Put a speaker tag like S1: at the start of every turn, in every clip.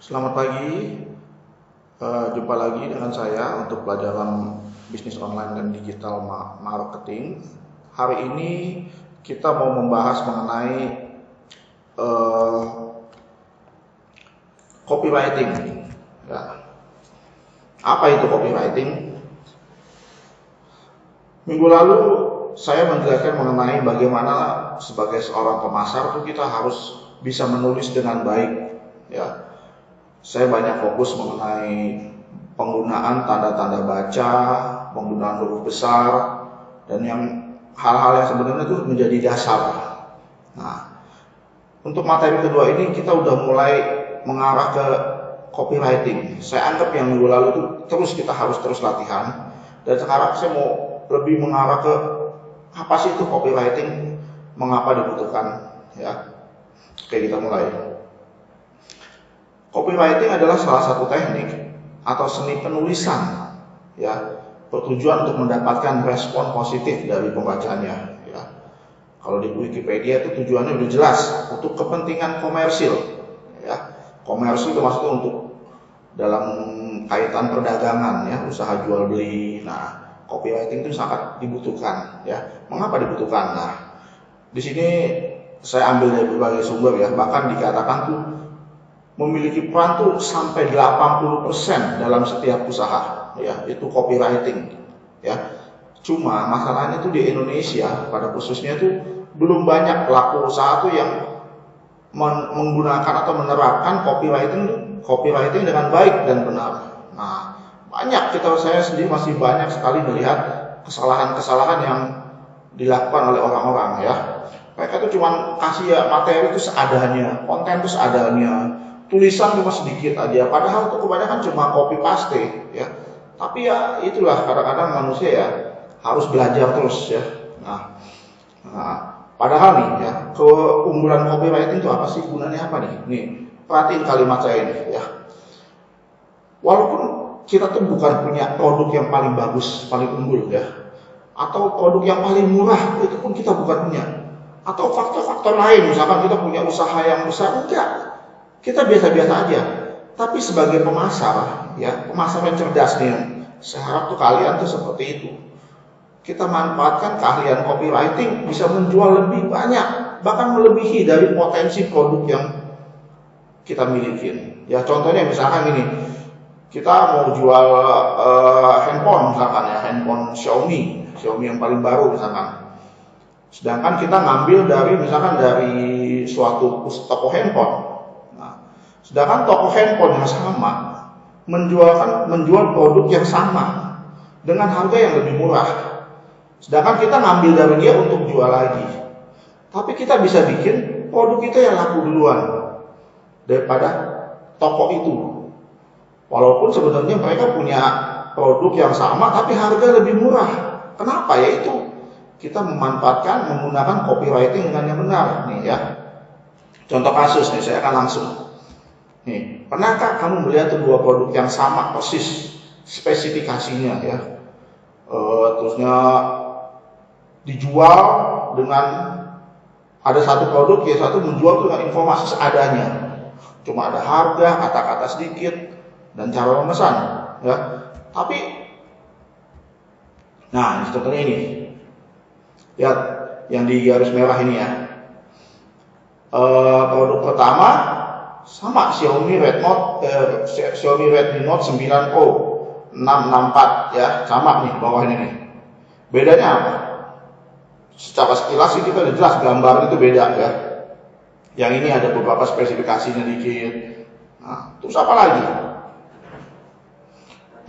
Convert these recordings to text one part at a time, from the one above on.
S1: Selamat pagi, jumpa lagi dengan saya untuk pelajaran bisnis online dan digital marketing. Hari ini kita mau membahas mengenai copywriting. Ya. Apa itu copywriting? Minggu lalu saya menjelaskan mengenai bagaimana sebagai seorang pemasar itu kita harus bisa menulis dengan baik. Ya. Saya banyak fokus mengenai penggunaan tanda-tanda baca, penggunaan huruf besar, dan yang hal-hal yang sebenarnya itu menjadi dasar. Nah, untuk materi kedua ini kita udah mulai mengarah ke copywriting. Saya anggap yang minggu lalu itu kita harus terus latihan. Dan sekarang saya mau lebih mengarah ke apa sih itu copywriting, mengapa dibutuhkan. Ya, oke, kita mulai. Copywriting adalah salah satu teknik atau seni penulisan, ya, bertujuan untuk mendapatkan respon positif dari pembacanya. Ya. Kalau di Wikipedia itu tujuannya udah jelas untuk kepentingan komersil. Ya. Komersil itu maksudnya untuk dalam kaitan perdagangan, ya, usaha jual beli. Nah, copywriting itu sangat dibutuhkan. Ya. Mengapa dibutuhkan? Nah, di sini saya ambil dari berbagai sumber, ya, bahkan dikatakan tuh memiliki peran tuh sampai 80% dalam setiap usaha, ya, itu copywriting, ya. Cuma masalahnya tuh di Indonesia pada khususnya tuh belum banyak pelaku usaha tuh yang menggunakan atau menerapkan copywriting dengan baik dan benar. Nah, saya sendiri masih banyak sekali melihat kesalahan-kesalahan yang dilakukan oleh orang-orang, ya. Mereka tuh cuma kasih materi itu seadanya, konten itu seadanya, tulisan cuma sedikit aja, padahal itu kebanyakan cuma copy paste, ya. Tapi ya itulah kadang-kadang manusia ya harus belajar terus, ya. Nah, padahal nih, ya, keunggulan copywriting itu apa sih, gunanya apa nih? Nih, perhatiin kalimat saya ini, ya. Walaupun kita tuh bukan punya produk yang paling bagus, paling unggul, ya, atau produk yang paling murah, itu pun kita bukan punya. Atau faktor-faktor lain, misalkan kita punya usaha yang besar, enggak. Kita biasa-biasa aja. Tapi sebagai pemasar, ya, pemasar yang cerdas nih, saya harap tuh kalian tuh seperti itu. Kita manfaatkan keahlian copywriting bisa menjual lebih banyak, bahkan melebihi dari potensi produk yang kita miliki. Ya, contohnya misalkan gini, kita mau jual handphone misalkan, ya, handphone Xiaomi yang paling baru misalkan. Sedangkan kita ngambil dari suatu toko handphone. Sedangkan toko handphone yang sama menjual produk yang sama dengan harga yang lebih murah. Sedangkan kita ngambil dari dia untuk jual lagi. Tapi kita bisa bikin produk kita yang laku duluan daripada toko itu. Walaupun sebenarnya mereka punya produk yang sama tapi harga lebih murah. Kenapa? Yaitu kita menggunakan copywriting dengan yang benar, nih, ya. Contoh kasus nih, saya akan langsung. Nih, pernahkah kamu melihat dua produk yang sama persis spesifikasinya, ya? Terusnya dijual dengan ada satu produk, ya, satu menjual dengan informasi seadanya, cuma ada harga, kata-kata sedikit, dan cara memesan, ya. Tapi, nah, contohnya ini, lihat yang di garis merah ini, ya. Produk pertama sama Xiaomi Redmi Note 9 Pro 664, ya, sama nih bawah ini nih. Bedanya apa? Secara sekilas sih kita udah jelas gambar itu beda, ya. Yang ini ada beberapa spesifikasinya dikit. Nah, terus apa lagi?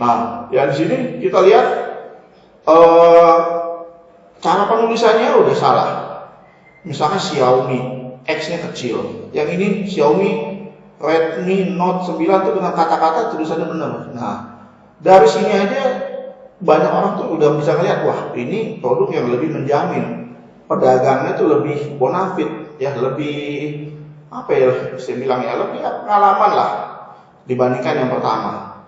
S1: Nah, ya di sini kita lihat cara penulisannya udah salah. Misalkan Xiaomi X-nya kecil, yang ini Xiaomi Redmi Note 9 itu dengan kata-kata tulisannya benar. Nah, dari sini aja banyak orang tuh udah bisa ngeliat, wah, ini produk yang lebih menjamin, pedagangnya tuh lebih bonafit, ya, lebih apa ya, saya bilang, ya, lebih pengalaman lah dibandingkan yang pertama.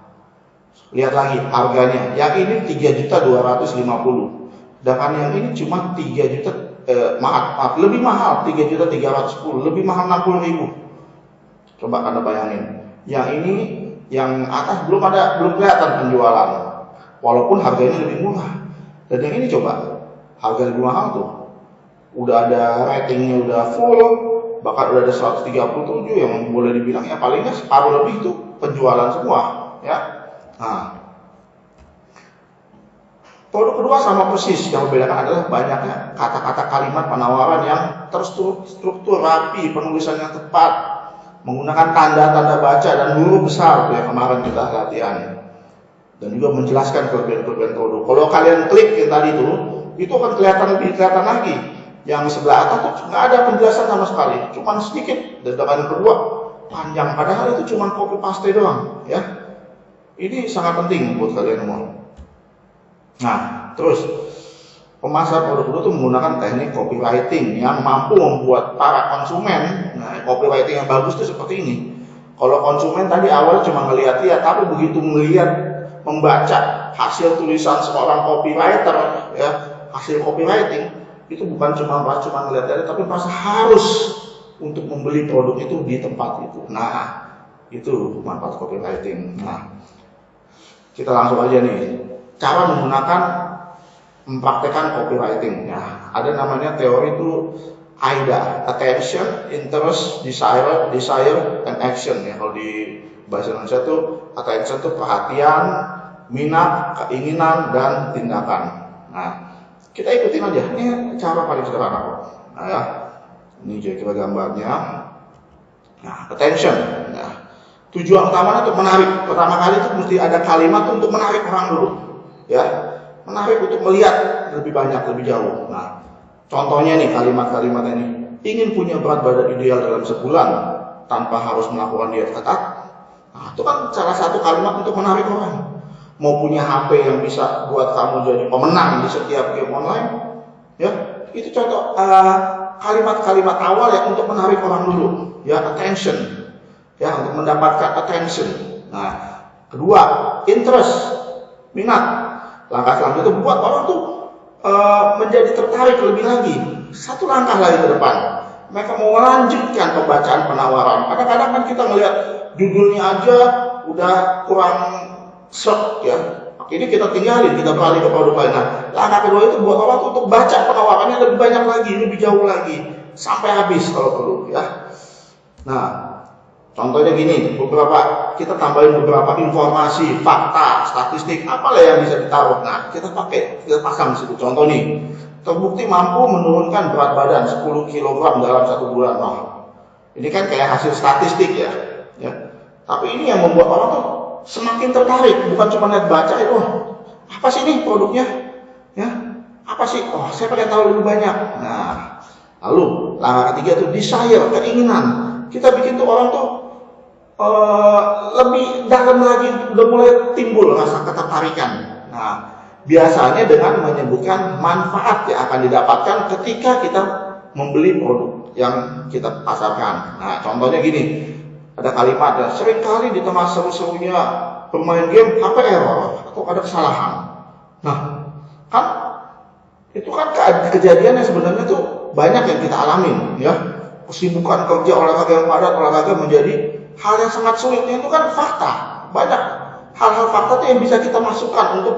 S1: Lihat lagi harganya, yang ini 3.250.000, sedangkan yang ini cuma 3 juta, lebih mahal, 3.310.000, lebih mahal 60.000. Coba Anda bayangin. Yang ini, yang atas belum kelihatan penjualan, walaupun harganya lebih murah. Dan yang ini coba, harga lebih mahal tuh. Udah ada ratingnya, udah full, bahkan udah ada 137 yang boleh dibilang ya palingnya separuh lebih itu penjualan semua, ya. Nah, produk kedua sama persis, yang membedakan adalah banyaknya kata-kata kalimat penawaran yang terstruktur rapi, penulisan yang tepat, menggunakan tanda-tanda baca dan huruf besar yang kemarin kita latihan, dan juga menjelaskan kelebihan-kelebihan produk. Kalau kalian klik yang tadi itu akan lebih kelihatan lagi. Yang sebelah atas tuh nggak ada penjelasan sama sekali, cuma sedikit. Dan yang kedua panjang, padahal itu cuma copy paste doang, ya. Ini sangat penting buat kalian semua. Nah, terus pemasar produk itu menggunakan teknik copywriting yang mampu membuat para konsumen, nah copywriting yang bagus itu seperti ini. Kalau konsumen tadi awal cuma ngelihat-lihat, tapi begitu membaca hasil tulisan seorang copywriter, ya, hasil copywriting itu bukan cuma ngelihat-lihat, tapi merasa harus untuk membeli produk itu di tempat itu. Nah, itu manfaat copywriting. Nah, kita langsung aja nih, cara mempraktekkan copywriting. Nah, ada namanya teori itu AIDA, attention, interest, desire, and action. Ya, kalau di bahasa Indonesia itu attention itu perhatian, minat, keinginan, dan tindakan. Nah, kita ikutin aja. Ini cara paling sederhana kok. Nah, ya, ini kira-kira gambarnya. Nah, attention. Nah, tujuan utamanya untuk menarik. Pertama kali itu mesti ada kalimat untuk menarik orang dulu, ya, menarik untuk melihat lebih banyak, lebih jauh. Nah, contohnya nih kalimat-kalimat ini. Ingin punya berat badan ideal dalam sebulan tanpa harus melakukan diet ketat. Nah, itu kan salah satu kalimat untuk menarik orang. Mau punya HP yang bisa buat kamu jadi pemenang di setiap game online, ya, itu contoh kalimat-kalimat awal ya untuk menarik orang dulu, ya, attention, ya, untuk mendapatkan attention. Nah, kedua, interest, minat. Langkah selanjutnya buat orang tuh menjadi tertarik lebih lagi, satu langkah lagi ke depan. Mereka mau melanjutkan pembacaan penawaran. Kadang-kadang kan kita melihat judulnya aja udah kurang shock, ya. Ini kita tinggalin, kita beralih ke produk lain. Nah, langkah kedua itu buat orang tuh untuk baca penawarannya lebih banyak lagi, lebih jauh lagi, sampai habis kalau perlu, ya. Nah, contohnya gini, kita tambahin beberapa informasi, fakta, statistik, apalah yang bisa ditaruh. Nah, kita pasang di situ. Contoh nih, terbukti mampu menurunkan berat badan 10 kg dalam 1 bulan. Nah, ini kan kayak hasil statistik, ya. Tapi ini yang membuat orang tuh semakin tertarik, bukan cuma lihat baca itu, apa sih ini produknya, ya, apa sih, saya pengen tahu lebih banyak. Nah, lalu langkah ketiga itu desire, keinginan. Kita bikin tuh orang tuh lebih dalam lagi, udah mulai timbul rasa ketertarikan. Nah, biasanya dengan menyebutkan manfaat yang akan didapatkan ketika kita membeli produk yang kita pasarkan. Nah, contohnya gini, ada kalimat, ya, seringkali di tengah seru-serunya bermain game HP error atau ada kesalahan. Nah, kan itu kan kejadian yang sebenarnya tuh banyak yang kita alamin, ya. Kesibukan kerja, olahraga yang padat, olahraga menjadi hal yang sangat sulitnya, itu kan fakta. Banyak hal-hal fakta tuh yang bisa kita masukkan untuk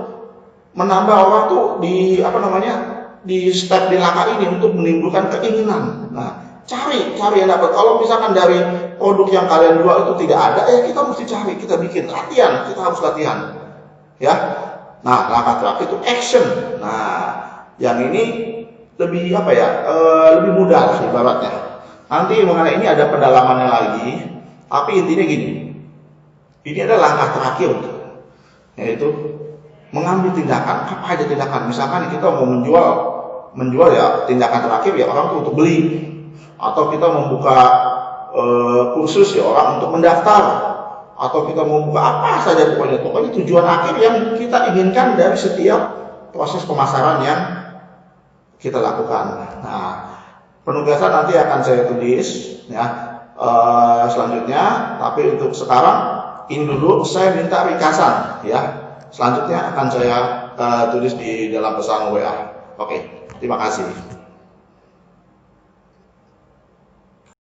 S1: menambah orang tuh di step di langkah ini untuk menimbulkan keinginan. Nah, cari yang dapat. Kalau misalkan dari produk yang kalian jual itu tidak ada, ya kita mesti cari, kita bikin latihan, kita harus latihan, ya. Nah, langkah terakhir itu action. Nah, yang ini lebih lebih mudah sih ibaratnya. Nanti mengenai ini ada pendalamannya lagi, tapi intinya gini, ini adalah langkah terakhir, yaitu mengambil tindakan. Apa aja tindakan? Misalkan kita mau menjual ya, tindakan terakhir ya orang tuh untuk beli, atau kita membuka kursus ya orang untuk mendaftar, atau kita mau buka apa saja, pokoknya tujuan akhir yang kita inginkan dari setiap proses pemasaran yang kita lakukan. Nah, penugasan nanti akan saya tulis, ya, selanjutnya. Tapi untuk sekarang ini dulu saya minta ringkasan, ya. Selanjutnya akan saya tulis di dalam pesan WA. Oke, terima kasih.